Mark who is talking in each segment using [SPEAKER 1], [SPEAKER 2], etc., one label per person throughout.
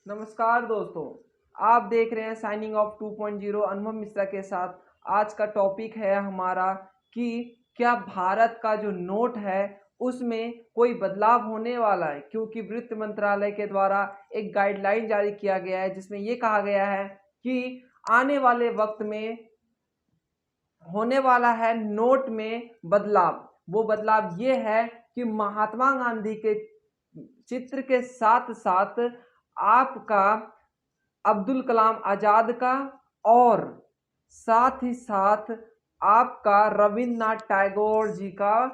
[SPEAKER 1] नमस्कार दोस्तों, आप देख रहे हैं साइनिंग ऑफ 2.0 अनुभव मिश्रा के साथ। आज का टॉपिक है हमारा कि क्या भारत का जो नोट है उसमें कोई बदलाव होने वाला है, क्योंकि वित्त मंत्रालय के द्वारा एक गाइडलाइन जारी किया गया है जिसमें ये कहा गया है कि आने वाले वक्त में होने वाला है नोट में बदलाव। वो बदलाव ये है कि महात्मा गांधी के चित्र के साथ साथ आपका अब्दुल कलाम आजाद का और साथ ही साथ आपका रविन्द्रनाथ टैगोर जी का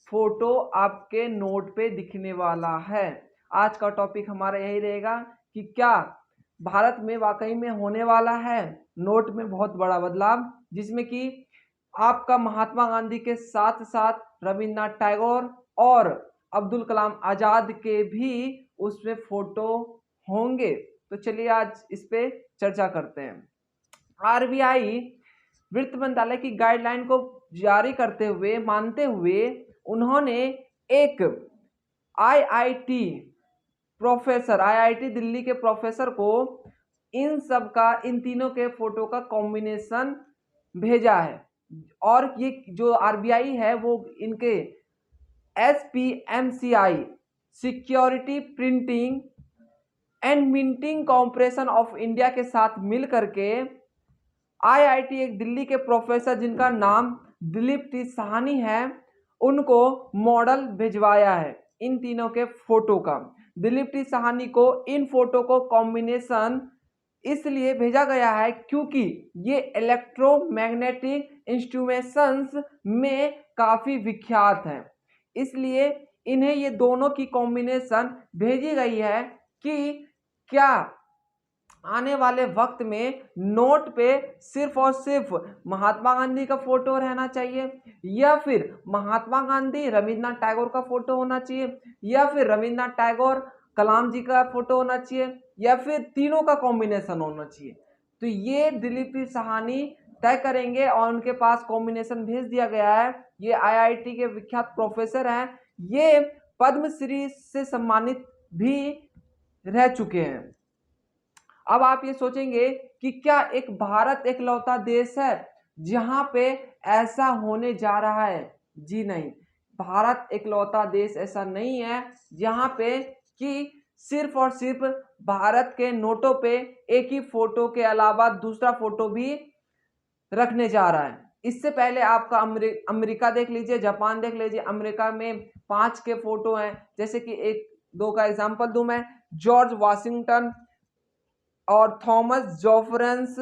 [SPEAKER 1] फोटो आपके नोट पे दिखने वाला है। आज का टॉपिक हमारा यही रहेगा कि क्या भारत में वाकई में होने वाला है नोट में बहुत बड़ा बदलाव, जिसमें कि आपका महात्मा गांधी के साथ साथ रविन्द्रनाथ टैगोर और अब्दुल कलाम आजाद के भी उसमें फोटो होंगे। तो चलिए आज इस पे चर्चा करते हैं। आरबीआई वित्त मंत्रालय की गाइडलाइन को जारी करते हुए मानते हुए उन्होंने एक आईआईटी दिल्ली के प्रोफेसर को इन तीनों के फोटो का कॉम्बिनेशन भेजा है। और ये जो आरबीआई है वो इनके SPMCI security printing and minting corporation of India के साथ मिल करके आईआईटी एक दिल्ली के प्रोफेसर जिनका नाम दिलीप टी साहनी है उनको मॉडल भिजवाया है इन तीनों के फोटो का। दिलीप टी साहनी को इन फोटो को कॉम्बिनेशन इसलिए भेजा गया है क्योंकि ये इलेक्ट्रोमैग्नेटिक इंस्ट्रूमेंट्स में काफी विख्यात हैं, इसलिए इन्हें ये दोनों की कॉम्बिनेशन भेजी गई है कि क्या आने वाले वक्त में नोट पे सिर्फ और सिर्फ महात्मा गांधी का फोटो रहना चाहिए, या फिर महात्मा गांधी रविन्द्रनाथ टैगोर का फोटो होना चाहिए, या फिर रविन्द्रनाथ टैगोर कलाम जी का फोटो होना चाहिए, या फिर तीनों का कॉम्बिनेशन होना चाहिए। तो ये दिलीप साहनी तय करेंगे और उनके पास कॉम्बिनेशन भेज दिया गया है। ये आईआईटी के विख्यात प्रोफेसर हैं, ये पद्मश्री से सम्मानित भी रह चुके हैं। अब आप ये सोचेंगे कि क्या एक भारत एकलौता देश है जहां पे ऐसा होने जा रहा है? जी नहीं, भारत एकलौता देश ऐसा नहीं है जहां पे कि सिर्फ और सिर्फ भारत के नोटों पे एक ही फोटो के अलावा दूसरा फोटो भी रखने जा रहा है। इससे पहले आपका अमेरिका देख लीजिए, जापान देख लीजिए। अमेरिका में 5 के फोटो हैं, जैसे कि एक दो का एग्जांपल दूं मैं, जॉर्ज वाशिंगटन और थॉमस जॉफरेंस,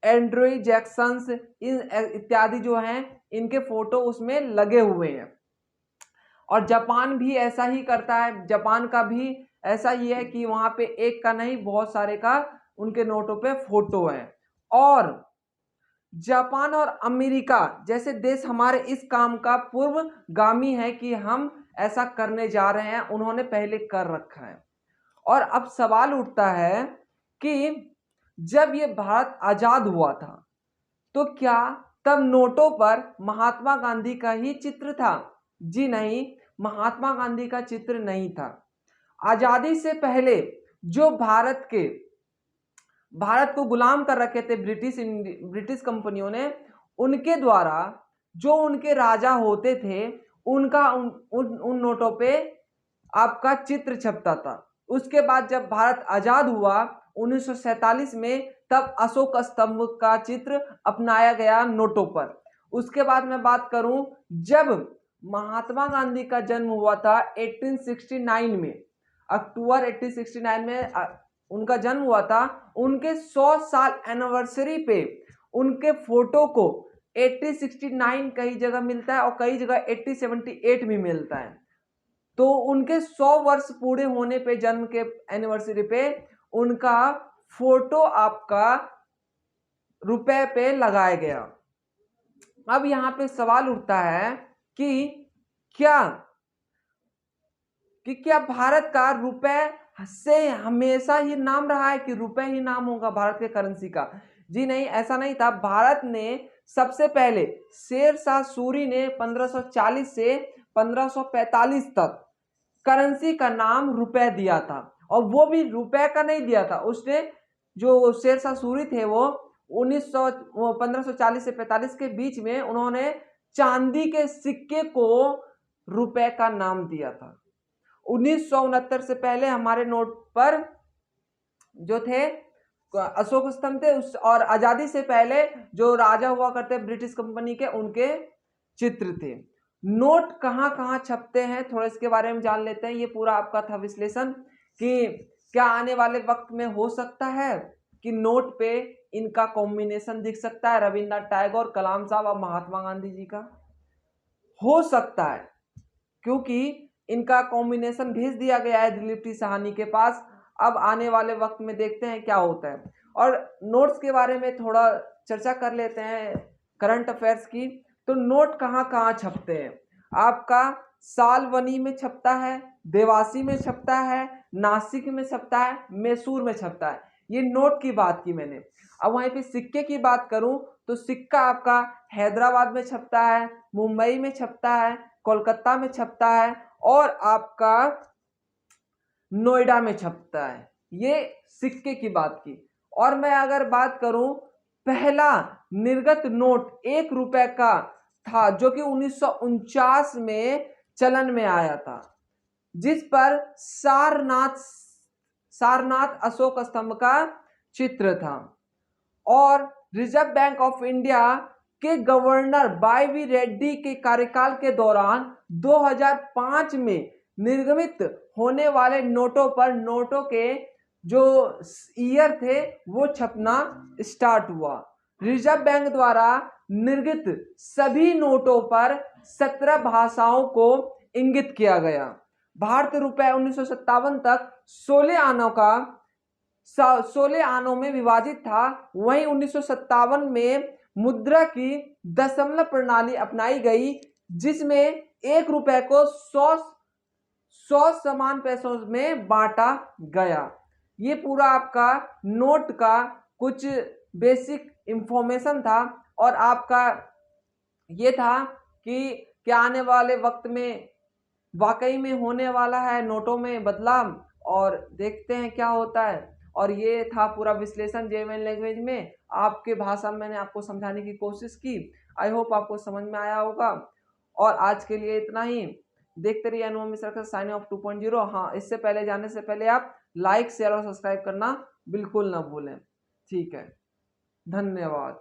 [SPEAKER 1] एंड्रू जैक्सन्स, इन इत्यादि जो हैं इनके फोटो उसमें लगे हुए हैं। और जापान भी ऐसा ही करता है, जापान का भी ऐसा ही है कि वहां पे एक का नहीं बहुत सारे का उनके नोटों पे फोटो है। और जापान और अमेरिका जैसे देश हमारे इस काम का पूर्वगामी है कि हम ऐसा करने जा रहे हैं, उन्होंने पहले कर रखा है। और अब सवाल उठता है कि जब ये भारत आजाद हुआ था तो क्या तब नोटों पर महात्मा गांधी का ही चित्र था? जी नहीं, महात्मा गांधी का चित्र नहीं था। आजादी से पहले जो भारत को गुलाम कर रखे थे ब्रिटिश कंपनियों ने, उनके द्वारा जो उनके राजा होते थे उनका उन नोटों पे आपका चित्र छपता था। उसके बाद जब भारत आजाद हुआ 1947 में, तब अशोक स्तंभ का चित्र अपनाया गया नोटों पर। उसके बाद मैं बात करूं, जब महात्मा गांधी का जन्म हुआ था 1869 में, अक्टूबर 1869 में उनका जन्म हुआ था। उनके 100 साल एनिवर्सरी पे उनके फोटो को 1869 कई जगह मिलता है और कई जगह 1878 भी मिलता है। तो उनके 100 वर्ष पूरे होने पे, जन्म के एनिवर्सरी पे, उनका फोटो आपका रुपए पे लगाया गया। अब यहां पे सवाल उठता है कि क्या भारत का रुपए से हमेशा ही नाम रहा है कि रुपए ही नाम होगा भारत के करेंसी का? जी नहीं, ऐसा नहीं था। भारत ने सबसे पहले शेरशाह सूरी ने 1540 से 1545 तक करेंसी का नाम रुपए दिया था। और वो भी रुपए का नहीं दिया था उसने। जो शेरशाह सूरी थे वो 1540 से 45 के बीच में उन्होंने चांदी के सिक्के को रुपए का नाम दिया था। 1969 से पहले हमारे नोट पर जो थे अशोक स्तंभ थे, उस और आजादी से पहले जो राजा हुआ करते ब्रिटिश कंपनी के, उनके चित्र थे। नोट कहां कहां छपते हैं थोड़ा इसके बारे में जान लेते हैं। ये पूरा आपका था विश्लेषण कि क्या आने वाले वक्त में हो सकता है कि नोट पे इनका कॉम्बिनेशन दिख सकता है, रविन्द्रनाथ टैगोर, कलाम साहब और महात्मा गांधी जी का। हो सकता है क्योंकि इनका कॉम्बिनेशन भेज दिया गया है दिलीप टी साहनी के पास। अब आने वाले वक्त में देखते हैं क्या होता है। और नोट्स के बारे में थोड़ा चर्चा कर लेते हैं करंट अफेयर्स की। तो नोट कहाँ कहाँ छपते हैं? आपका सालवनी में छपता है, देवासी में छपता है, नासिक में छपता है, मैसूर में छपता है। ये नोट की बात की मैंने। अब वहीं पे सिक्के की बात करूं तो सिक्का आपका हैदराबाद में छपता है, मुंबई में छपता है, कोलकाता में छपता है और आपका नोएडा में छपता है। ये सिक्के की बात की। और मैं अगर बात करूं पहला निर्गत नोट 1 रुपए का था जो कि 1949 में चलन में आया था, जिस पर सारनाथ अशोक स्तंभ का चित्र था। और रिजर्व बैंक ऑफ इंडिया के गवर्नर वाई.वी. रेड्डी के कार्यकाल के दौरान 2005 में निर्गमित होने वाले नोटों पर नोटों के जो ईयर थे वो छपना स्टार्ट हुआ। रिजर्व बैंक द्वारा निर्गत सभी नोटों पर 17 भाषाओं को इंगित किया गया। भारतीय रुपए 1957 तक 16 आनों में विभाजित था। वहीं 1957 में मुद्रा की दशमलव प्रणाली अपनाई गई, जिसमें 1 रुपए को 100 समान पैसों में बांटा गया। ये पूरा आपका नोट का कुछ बेसिक इंफॉर्मेशन था। और आपका ये था कि क्या आने वाले वक्त में वाकई में होने वाला है नोटों में बदलाव, और देखते हैं क्या होता है। और ये था पूरा विश्लेषण जेएमएन लैंग्वेज में, आपके भाषा में मैंने आपको समझाने की कोशिश की। आई होप आपको समझ में आया होगा। और आज के लिए इतना ही। देखते रहिए अनुपम मिश्रा का साइन ऑफ 2.0। हाँ, इससे पहले जाने से पहले आप लाइक, शेयर और सब्सक्राइब करना बिल्कुल ना भूलें। ठीक है, धन्यवाद।